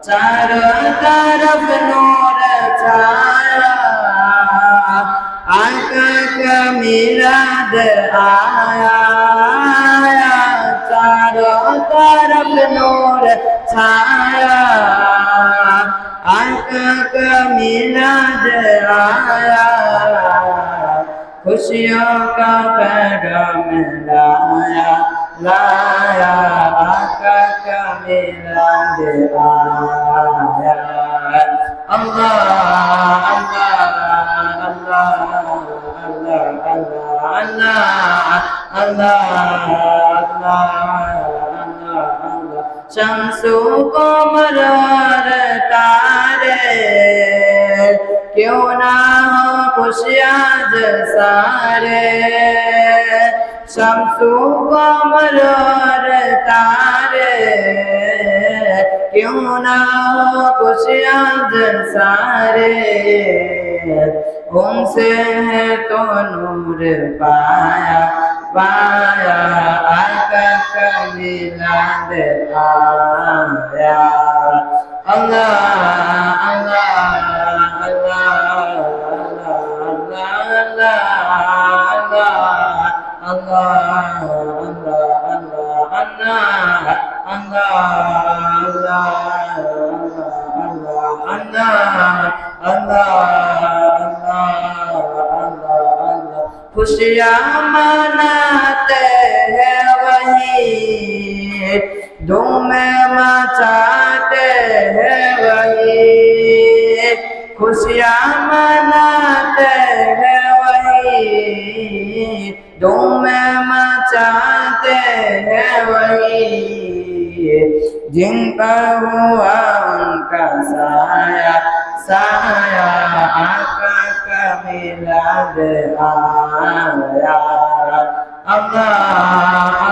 चारों तरफ नूर छाया आका का मिलाद आया चारों तरफ नूर छाया आका का मिलाद आया खुशियों का पैगाम लाया लाया आका का मिलाद आया अल्लाह अल्लाह अल्लाह अल्लाह अल्लाह अल्लाह अल्लाह शम्सु कमर और तारे क्यों ना हो खुशियाँ सारे शम्सु कमर और तारे क्यों ना हो खुशियाँ सारे उनसे है तो नूर पाया पाया आका का मिलाद आया अल्लाह अल्लाह खुशियाँ मनाते हैं वही धूमें मचाते हैं वही खुशियाँ मनाते हैं वही धूमें मचाते हैं वही जिन पर हुआ उनका साया साया आका का मिलाद आया अल्लाह